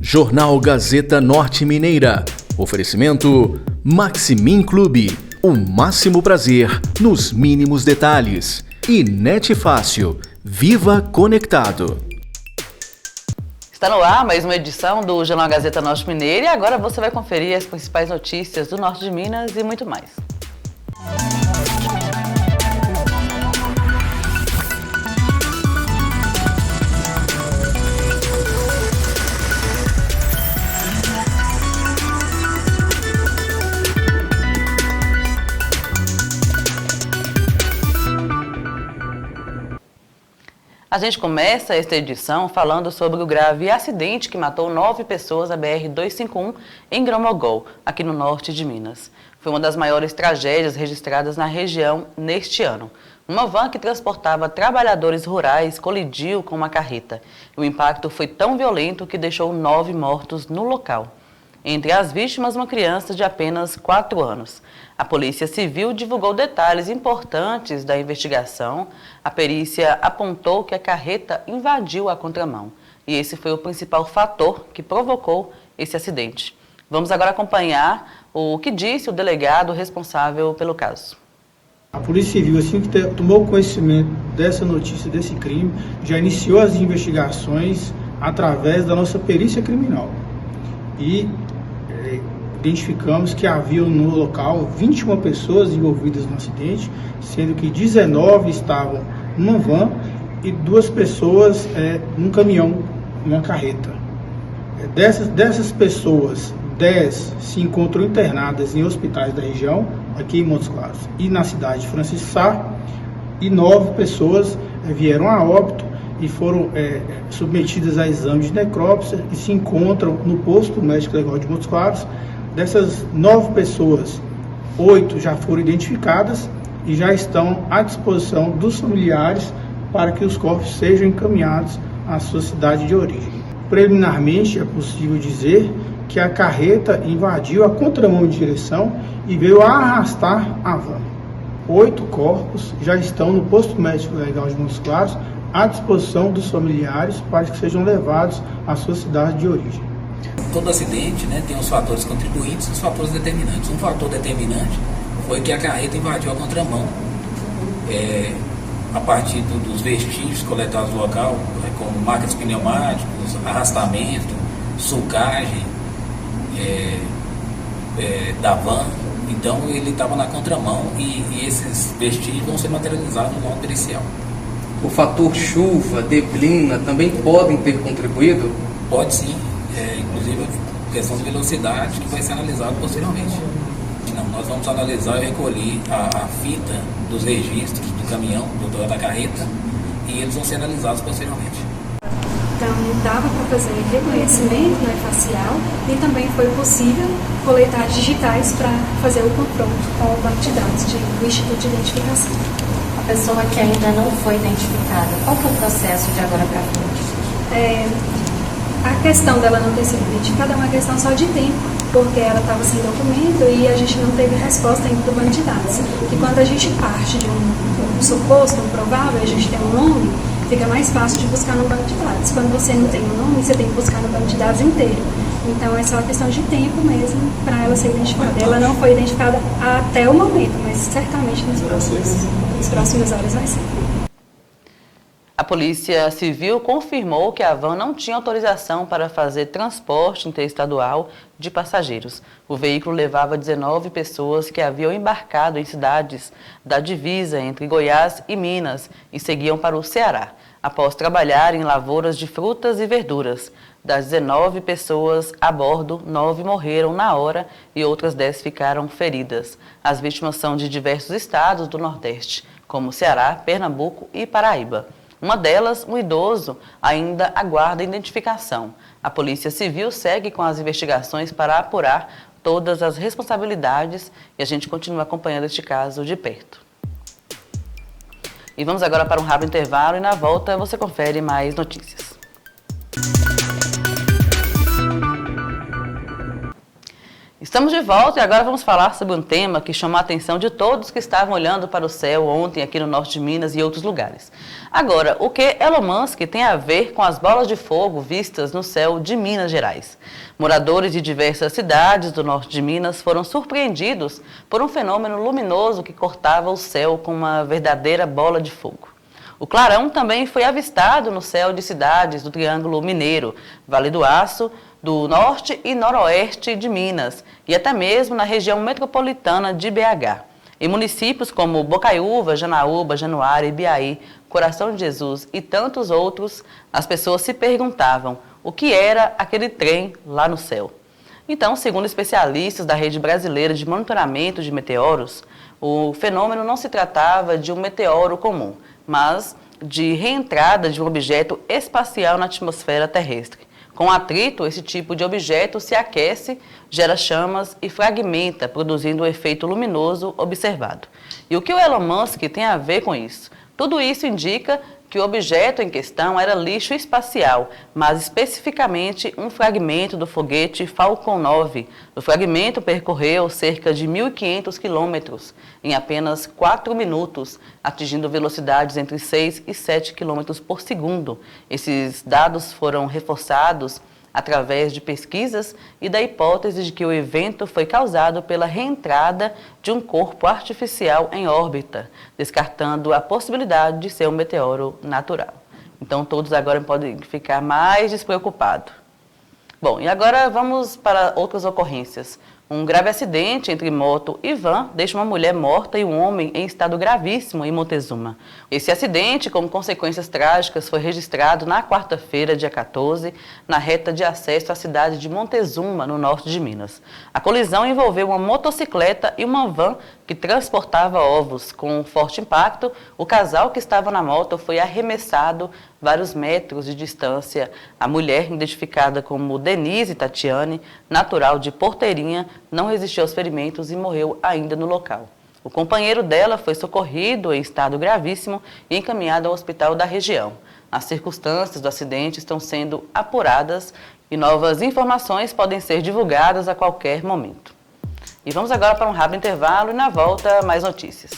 Jornal Gazeta Norte Mineira. Oferecimento Maximin Clube. O máximo prazer nos mínimos detalhes. E Net Fácil. Viva Conectado. Está no ar mais uma edição do Jornal Gazeta Norte Mineira e agora você vai conferir as principais notícias do norte de Minas e muito mais. A gente começa esta edição falando sobre o grave acidente que matou 9 pessoas na BR-251 em Gromogol, aqui no norte de Minas. Foi uma das maiores tragédias registradas na região neste ano. Uma van que transportava trabalhadores rurais colidiu com uma carreta. O impacto foi tão violento que deixou 9 mortos no local. Entre as vítimas, uma criança de apenas 4 anos. A Polícia Civil divulgou detalhes importantes da investigação. A perícia apontou que a carreta invadiu a contramão. E esse foi o principal fator que provocou esse acidente. Vamos agora acompanhar o que disse o delegado responsável pelo caso. A Polícia Civil, assim que tomou conhecimento dessa notícia, desse crime, já iniciou as investigações através da nossa perícia criminal. E identificamos que havia no local 21 pessoas envolvidas no acidente, sendo que 19 estavam numa van e 2 pessoas num caminhão, numa carreta. Dessas pessoas, 10 se encontram internadas em hospitais da região, aqui em Montes Claros e na cidade de Francisco Sá, e 9 pessoas vieram a óbito e foram submetidas a exame de necrópsia e se encontram no posto médico legal de Montes Claros. Dessas 9 pessoas, 8 já foram identificadas e já estão à disposição dos familiares para que os corpos sejam encaminhados à sua cidade de origem. Preliminarmente, é possível dizer que a carreta invadiu a contramão de direção e veio a arrastar a van. 8 corpos já estão no posto médico legal de Montes Claros à disposição dos familiares para que sejam levados à sua cidade de origem. Todo acidente, tem os fatores contribuintes e os fatores determinantes. Um fator determinante foi que a carreta invadiu a contramão a partir dos vestígios coletados no local, como marcas pneumáticos, arrastamento, sulcagem da van. Então ele estava na contramão e esses vestígios vão ser materializados no laudo pericial. O fator chuva, neblina também podem ter contribuído? Pode sim, inclusive a questão de velocidade que vai ser analisado posteriormente. Não, nós vamos analisar e recolher a fita dos registros do caminhão, da carreta, e eles vão ser analisados posteriormente. Então, dava para fazer reconhecimento facial e também foi possível coletar digitais para fazer o confronto com o banco de dados do Instituto de Identificação. A pessoa que ainda não foi identificada, qual que é o processo de agora para frente? A questão dela não ter sido identificada é uma questão só de tempo, porque ela estava sem documento e a gente não teve resposta ainda do banco de dados. E quando a gente parte de um suposto, um provável, a gente tem um nome, fica mais fácil de buscar no banco de dados. Quando você não tem um nome, você tem que buscar no banco de dados inteiro. Então é só uma questão de tempo mesmo para ela ser identificada. Ela não foi identificada até o momento, mas certamente nas próximas horas vai ser. A Polícia Civil confirmou que a van não tinha autorização para fazer transporte interestadual de passageiros. O veículo levava 19 pessoas que haviam embarcado em cidades da divisa entre Goiás e Minas e seguiam para o Ceará, após trabalhar em lavouras de frutas e verduras. Das 19 pessoas a bordo, 9 morreram na hora e outras 10 ficaram feridas. As vítimas são de diversos estados do Nordeste, como Ceará, Pernambuco e Paraíba. Uma delas, um idoso, ainda aguarda identificação. A Polícia Civil segue com as investigações para apurar todas as responsabilidades e a gente continua acompanhando este caso de perto. E vamos agora para um rápido intervalo e na volta você confere mais notícias. Estamos de volta e agora vamos falar sobre um tema que chamou a atenção de todos que estavam olhando para o céu ontem aqui no norte de Minas e outros lugares. Agora, o que Elon Musk tem a ver com as bolas de fogo vistas no céu de Minas Gerais? Moradores de diversas cidades do norte de Minas foram surpreendidos por um fenômeno luminoso que cortava o céu com uma verdadeira bola de fogo. O clarão também foi avistado no céu de cidades do Triângulo Mineiro, Vale do Aço, do norte e noroeste de Minas e até mesmo na região metropolitana de BH. Em municípios como Bocaiúva, Janaúba, Januária, Ibiaí, Coração de Jesus e tantos outros, as pessoas se perguntavam o que era aquele trem lá no céu. Então, segundo especialistas da Rede Brasileira de Monitoramento de Meteoros, o fenômeno não se tratava de um meteoro comum, mas de reentrada de um objeto espacial na atmosfera terrestre. Com atrito, esse tipo de objeto se aquece, gera chamas e fragmenta, produzindo o efeito luminoso observado. E o que o Elon Musk tem a ver com isso? Tudo isso indica que o objeto em questão era lixo espacial, mas especificamente um fragmento do foguete Falcon 9. O fragmento percorreu cerca de 1.500 quilômetros em apenas 4 minutos, atingindo velocidades entre 6 e 7 quilômetros por segundo. Esses dados foram reforçados através de pesquisas e da hipótese de que o evento foi causado pela reentrada de um corpo artificial em órbita, descartando a possibilidade de ser um meteoro natural. Então todos agora podem ficar mais despreocupados. Bom, e agora vamos para outras ocorrências. Um grave acidente entre moto e van deixa uma mulher morta e um homem em estado gravíssimo em Montezuma. Esse acidente, com consequências trágicas, foi registrado na quarta-feira, dia 14, na reta de acesso à cidade de Montezuma, no norte de Minas. A colisão envolveu uma motocicleta e uma van que transportava ovos. Com um forte impacto, o casal que estava na moto foi arremessado vários metros de distância. A mulher, identificada como Denise Tatiane, natural de Porteirinha, não resistiu aos ferimentos e morreu ainda no local. O companheiro dela foi socorrido em estado gravíssimo e encaminhado ao hospital da região. As circunstâncias do acidente estão sendo apuradas e novas informações podem ser divulgadas a qualquer momento. E vamos agora para um rápido intervalo e na volta mais notícias.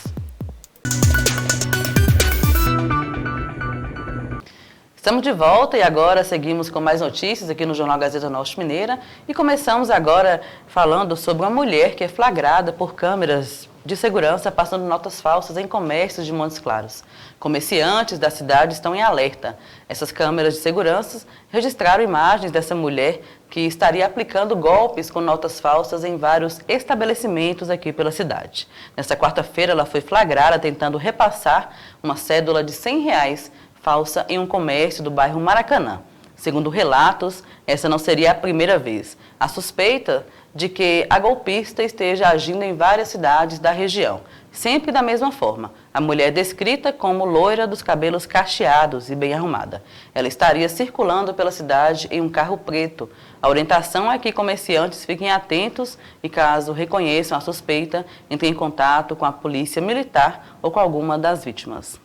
Estamos de volta e agora seguimos com mais notícias aqui no Jornal Gazeta Norte Mineira e começamos agora falando sobre uma mulher que é flagrada por câmeras de segurança passando notas falsas em comércios de Montes Claros. Comerciantes da cidade estão em alerta. Essas câmeras de segurança registraram imagens dessa mulher que estaria aplicando golpes com notas falsas em vários estabelecimentos aqui pela cidade. Nesta quarta-feira ela foi flagrada tentando repassar uma cédula de R$100 falsa em um comércio do bairro Maracanã. Segundo relatos, essa não seria a primeira vez. A suspeita de que a golpista esteja agindo em várias cidades da região, sempre da mesma forma. A mulher é descrita como loira dos cabelos cacheados e bem arrumada. Ela estaria circulando pela cidade em um carro preto. A orientação é que comerciantes fiquem atentos e, caso reconheçam a suspeita, entrem em contato com a polícia militar ou com alguma das vítimas.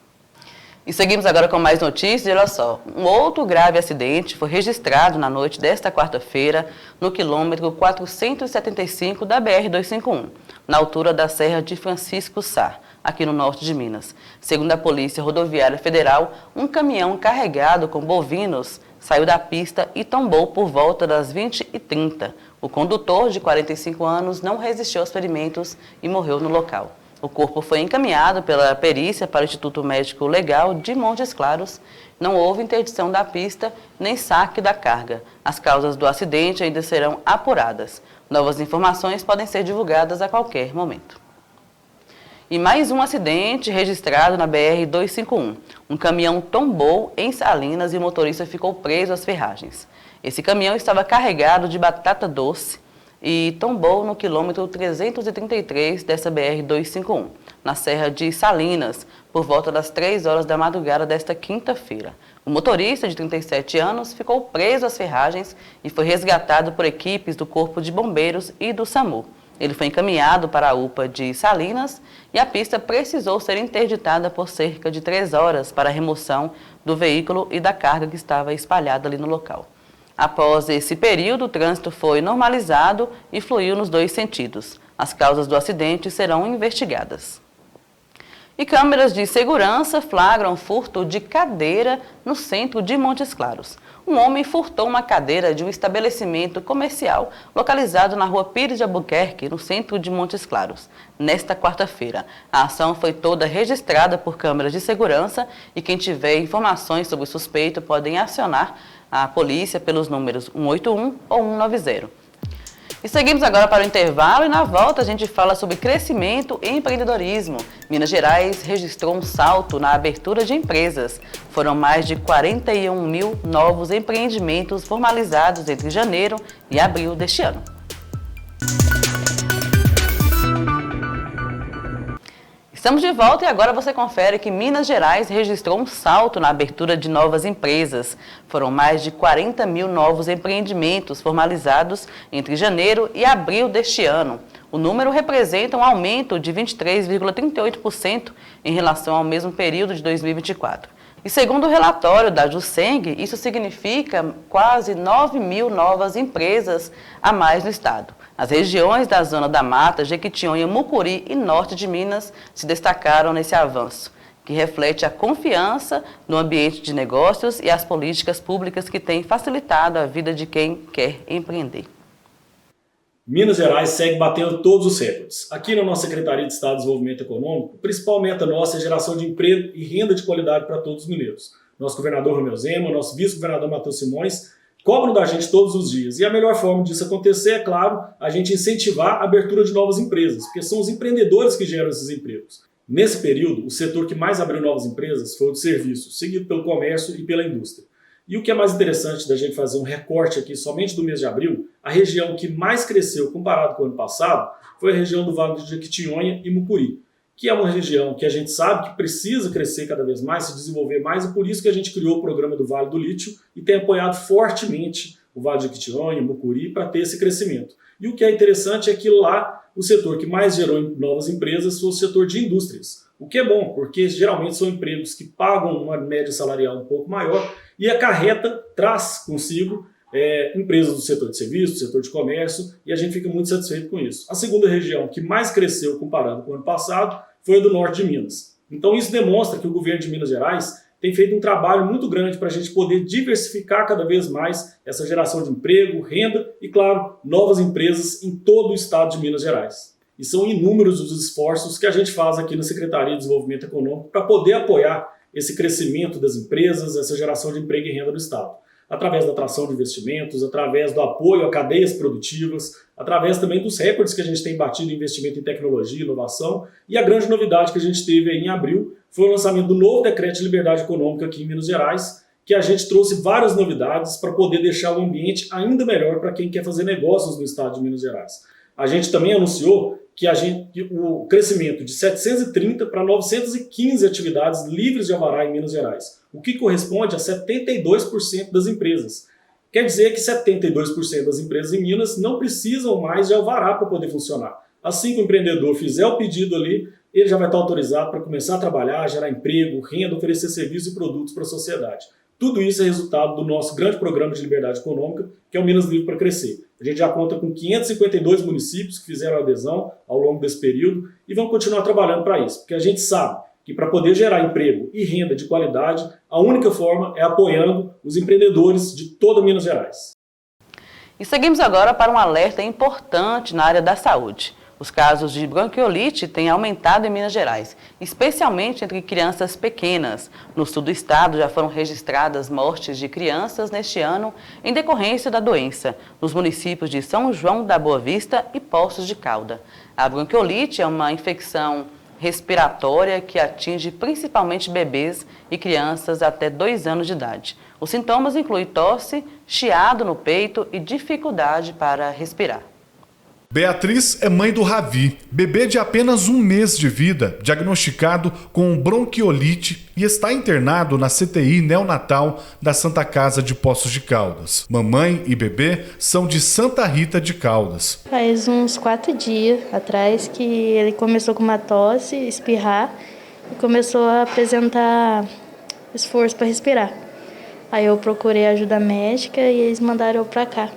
E seguimos agora com mais notícias. Olha só, um outro grave acidente foi registrado na noite desta quarta-feira no quilômetro 475 da BR-251, na altura da Serra de Francisco Sá, aqui no norte de Minas. Segundo a Polícia Rodoviária Federal, um caminhão carregado com bovinos saiu da pista e tombou por volta das 20h30. O condutor, de 45 anos, não resistiu aos ferimentos e morreu no local. O corpo foi encaminhado pela perícia para o Instituto Médico Legal de Montes Claros. Não houve interdição da pista nem saque da carga. As causas do acidente ainda serão apuradas. Novas informações podem ser divulgadas a qualquer momento. E mais um acidente registrado na BR-251. Um caminhão tombou em Salinas e o motorista ficou preso às ferragens. Esse caminhão estava carregado de batata doce e tombou no quilômetro 333 dessa BR-251, na Serra de Salinas, por volta das 3 horas da madrugada desta quinta-feira. O motorista, de 37 anos, ficou preso às ferragens e foi resgatado por equipes do Corpo de Bombeiros e do SAMU. Ele foi encaminhado para a UPA de Salinas e a pista precisou ser interditada por cerca de 3 horas para a remoção do veículo e da carga que estava espalhada ali no local. Após esse período, o trânsito foi normalizado e fluiu nos dois sentidos. As causas do acidente serão investigadas. E câmeras de segurança flagram furto de cadeira no centro de Montes Claros. Um homem furtou uma cadeira de um estabelecimento comercial localizado na rua Pires de Albuquerque, no centro de Montes Claros, nesta quarta-feira. A ação foi toda registrada por câmeras de segurança e quem tiver informações sobre o suspeito podem acionar a polícia pelos números 181 ou 190. E seguimos agora para o intervalo e na volta a gente fala sobre crescimento e empreendedorismo. Minas Gerais registrou um salto na abertura de empresas. Foram mais de 41 mil novos empreendimentos formalizados entre janeiro e abril deste ano. Estamos de volta e agora você confere que Minas Gerais registrou um salto na abertura de novas empresas. Foram mais de 40 mil novos empreendimentos formalizados entre janeiro e abril deste ano. O número representa um aumento de 23,38% em relação ao mesmo período de 2024. E segundo o relatório da Juseng, isso significa quase 9 mil novas empresas a mais no estado. As regiões da Zona da Mata, Jequitinhonha, Mucuri e Norte de Minas se destacaram nesse avanço, que reflete a confiança no ambiente de negócios e as políticas públicas que têm facilitado a vida de quem quer empreender. Minas Gerais segue batendo todos os recordes. Aqui na nossa Secretaria de Estado de Desenvolvimento Econômico, o principal meta nossa é a geração de emprego e renda de qualidade para todos os mineiros. Nosso governador Romeu Zema, nosso vice-governador Matheus Simões, cobram da gente todos os dias. E a melhor forma disso acontecer é, claro, a gente incentivar a abertura de novas empresas, porque são os empreendedores que geram esses empregos. Nesse período, o setor que mais abriu novas empresas foi o de serviços, seguido pelo comércio e pela indústria. E o que é mais interessante da gente fazer um recorte aqui somente do mês de abril, a região que mais cresceu comparado com o ano passado foi a região do Vale de Jequitinhonha e Mucuri, que é uma região que a gente sabe que precisa crescer cada vez mais, se desenvolver mais, e por isso que a gente criou o programa do Vale do Lítio e tem apoiado fortemente o Vale de Jequitinhonha e Mucuri para ter esse crescimento. E o que é interessante é que lá o setor que mais gerou novas empresas foi o setor de indústrias, o que é bom, porque geralmente são empregos que pagam uma média salarial um pouco maior e acarreta, traz consigo empresas do setor de serviços, do setor de comércio, e a gente fica muito satisfeito com isso. A segunda região que mais cresceu comparado com o ano passado foi a do norte de Minas. Então isso demonstra que o governo de Minas Gerais tem feito um trabalho muito grande para a gente poder diversificar cada vez mais essa geração de emprego, renda e, claro, novas empresas em todo o estado de Minas Gerais. E são inúmeros os esforços que a gente faz aqui na Secretaria de Desenvolvimento Econômico para poder apoiar esse crescimento das empresas, essa geração de emprego e renda no estado. Através da atração de investimentos, através do apoio a cadeias produtivas, através também dos recordes que a gente tem batido em investimento em tecnologia e inovação. E a grande novidade que a gente teve aí em abril foi o lançamento do novo decreto de liberdade econômica aqui em Minas Gerais, que a gente trouxe várias novidades para poder deixar o ambiente ainda melhor para quem quer fazer negócios no estado de Minas Gerais. A gente também anunciou que o crescimento de 730 para 915 atividades livres de alvará em Minas Gerais, o que corresponde a 72% das empresas. Quer dizer que 72% das empresas em Minas não precisam mais de alvará para poder funcionar. Assim que o empreendedor fizer o pedido ali, ele já vai estar autorizado para começar a trabalhar, gerar emprego, renda, oferecer serviços e produtos para a sociedade. Tudo isso é resultado do nosso grande programa de liberdade econômica, que é o Minas Livre para Crescer. A gente já conta com 552 municípios que fizeram adesão ao longo desse período e vão continuar trabalhando para isso, porque a gente sabe que para poder gerar emprego e renda de qualidade, a única forma é apoiando os empreendedores de toda Minas Gerais. E seguimos agora para um alerta importante na área da saúde. Os casos de bronquiolite têm aumentado em Minas Gerais, especialmente entre crianças pequenas. No sul do estado já foram registradas mortes de crianças neste ano em decorrência da doença, nos municípios de São João da Boa Vista e Poços de Caldas. A bronquiolite é uma infecção respiratória que atinge principalmente bebês e crianças até 2 anos de idade. Os sintomas incluem tosse, chiado no peito e dificuldade para respirar. Beatriz é mãe do Ravi, bebê de apenas 1 mês de vida, diagnosticado com bronquiolite e está internado na CTI neonatal da Santa Casa de Poços de Caldas. Mamãe e bebê são de Santa Rita de Caldas. Faz uns 4 dias atrás que ele começou com uma tosse, espirrar e começou a apresentar esforço para respirar. Aí eu procurei ajuda médica e eles mandaram eu para cá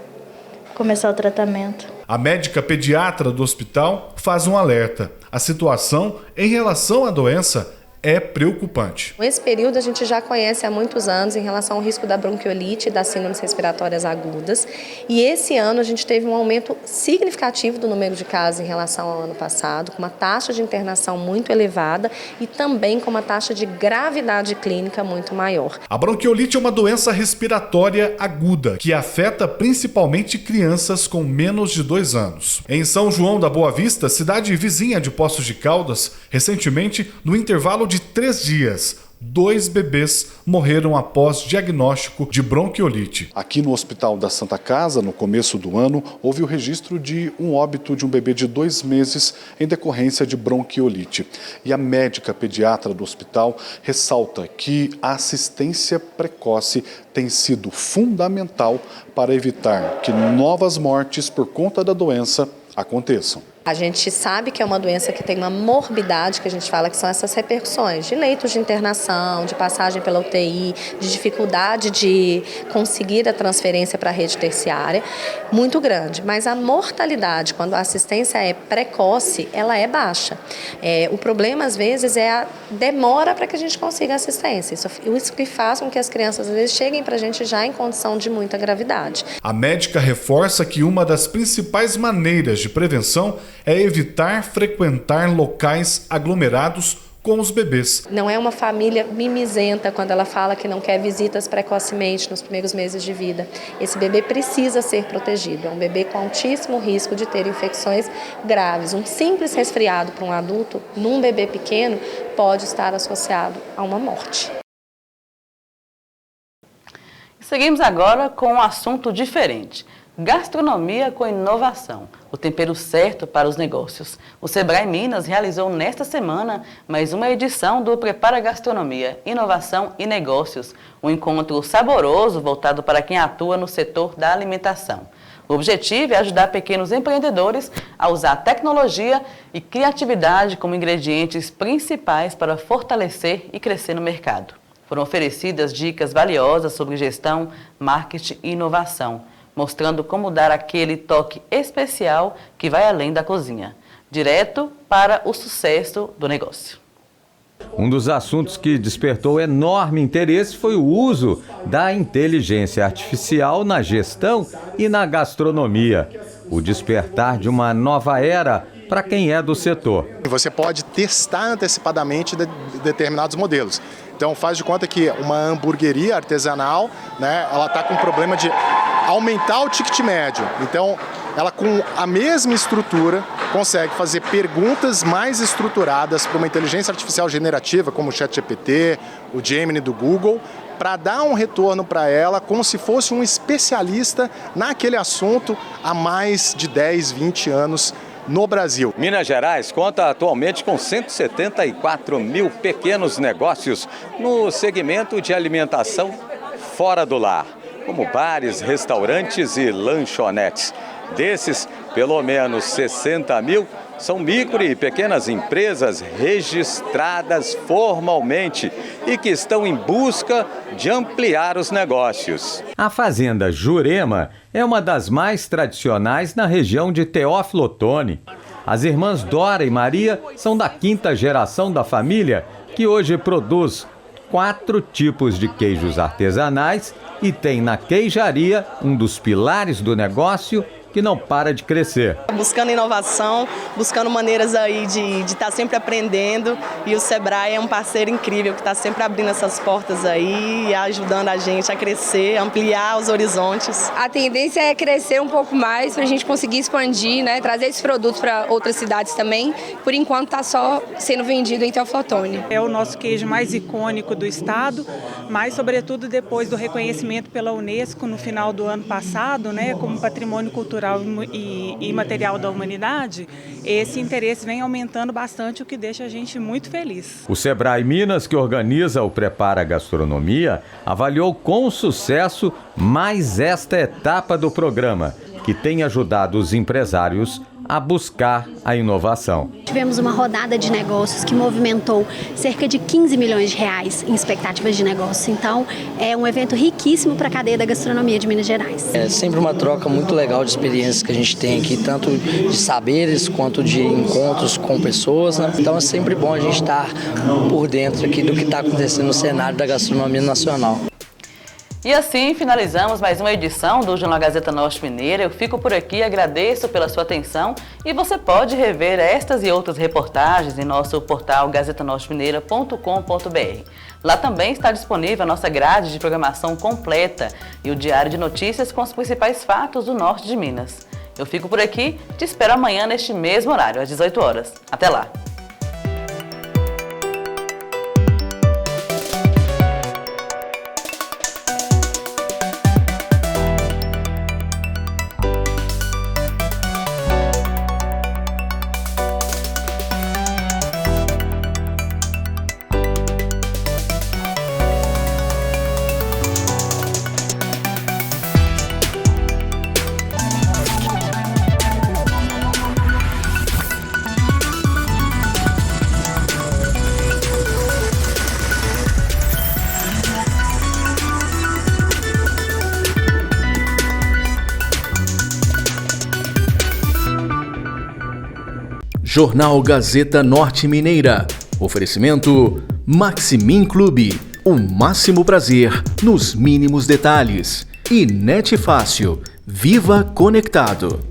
começar o tratamento. A médica pediatra do hospital faz um alerta. A situação em relação à doença é preocupante. Esse período a gente já conhece há muitos anos em relação ao risco da bronquiolite e das síndromes respiratórias agudas. E esse ano a gente teve um aumento significativo do número de casos em relação ao ano passado, com uma taxa de internação muito elevada e também com uma taxa de gravidade clínica muito maior. A bronquiolite é uma doença respiratória aguda que afeta principalmente crianças com menos de 2 anos. Em São João da Boa Vista, cidade vizinha de Poços de Caldas, recentemente, no intervalo de 3 dias, 2 bebês morreram após diagnóstico de bronquiolite. Aqui no Hospital da Santa Casa, no começo do ano, houve o registro de um óbito de um bebê de 2 meses em decorrência de bronquiolite. E a médica pediatra do hospital ressalta que a assistência precoce tem sido fundamental para evitar que novas mortes por conta da doença aconteçam. A gente sabe que é uma doença que tem uma morbidade, que a gente fala que são essas repercussões de leitos de internação, de passagem pela UTI, de dificuldade de conseguir a transferência para a rede terciária, muito grande. Mas a mortalidade, quando a assistência é precoce, ela é baixa. O problema, às vezes, é a demora para que a gente consiga assistência. Isso que faz com que as crianças, às vezes, cheguem para a gente já em condição de muita gravidade. A médica reforça que uma das principais maneiras de prevenção é evitar frequentar locais aglomerados com os bebês. Não é uma família mimizenta quando ela fala que não quer visitas precocemente nos primeiros meses de vida. Esse bebê precisa ser protegido. É um bebê com altíssimo risco de ter infecções graves. Um simples resfriado para um adulto, num bebê pequeno, pode estar associado a uma morte. Seguimos agora com um assunto diferente. Gastronomia com inovação, o tempero certo para os negócios. O Sebrae Minas realizou nesta semana mais uma edição do Prepara Gastronomia, Inovação e Negócios, um encontro saboroso voltado para quem atua no setor da alimentação. O objetivo é ajudar pequenos empreendedores a usar tecnologia e criatividade como ingredientes principais para fortalecer e crescer no mercado. Foram oferecidas dicas valiosas sobre gestão, marketing e inovação, mostrando como dar aquele toque especial que vai além da cozinha, direto para o sucesso do negócio. Um dos assuntos que despertou enorme interesse foi o uso da inteligência artificial na gestão e na gastronomia. O despertar de uma nova era para quem é do setor. Você pode testar antecipadamente determinados modelos. Então faz de conta que uma hamburgueria artesanal, né, ela está com um problema de aumentar o ticket médio. Então ela, com a mesma estrutura, consegue fazer perguntas mais estruturadas para uma inteligência artificial generativa, como o ChatGPT, o Gemini do Google, para dar um retorno para ela como se fosse um especialista naquele assunto há mais de 10, 20 anos no Brasil. Minas Gerais conta atualmente com 174 mil pequenos negócios no segmento de alimentação fora do lar, como bares, restaurantes e lanchonetes. Desses, pelo menos 60 mil são micro e pequenas empresas registradas formalmente e que estão em busca de ampliar os negócios. A fazenda Jurema é uma das mais tradicionais na região de Teófilo Otoni. As irmãs Dora e Maria são da 5ª geração da família, que hoje produz 4 tipos de queijos artesanais e tem na queijaria um dos pilares do negócio que não para de crescer. Buscando inovação, buscando maneiras aí de estar sempre aprendendo, e o Sebrae é um parceiro incrível que está sempre abrindo essas portas aí e ajudando a gente a crescer, ampliar os horizontes. A tendência é crescer um pouco mais para a gente conseguir expandir, né, trazer esses produtos para outras cidades também. Por enquanto está só sendo vendido em Teófilo Otoni. É o nosso queijo mais icônico do estado, mas sobretudo depois do reconhecimento pela Unesco no final do ano passado, né, como patrimônio cultural e material da humanidade, esse interesse vem aumentando bastante, o que deixa a gente muito feliz. O Sebrae Minas, que organiza o Prepara Gastronomia, avaliou com sucesso mais esta etapa do programa, que tem ajudado os empresários a buscar a inovação. Tivemos uma rodada de negócios que movimentou cerca de 15 milhões de reais em expectativas de negócio. Então, é um evento riquíssimo para a cadeia da gastronomia de Minas Gerais. É sempre uma troca muito legal de experiências que a gente tem aqui, tanto de saberes quanto de encontros com pessoas, né? Então é sempre bom a gente estar por dentro aqui do que está acontecendo no cenário da gastronomia nacional. E assim finalizamos mais uma edição do Jornal Gazeta Norte Mineira. Eu fico por aqui, agradeço pela sua atenção e você pode rever estas e outras reportagens em nosso portal gazetanortemineira.com.br. Lá também está disponível a nossa grade de programação completa e o diário de notícias com os principais fatos do norte de Minas. Eu fico por aqui, te espero amanhã neste mesmo horário, às 18 horas. Até lá! Jornal Gazeta Norte Mineira. Oferecimento Maximin Clube. O máximo prazer nos mínimos detalhes. E Net Fácil. Viva Conectado.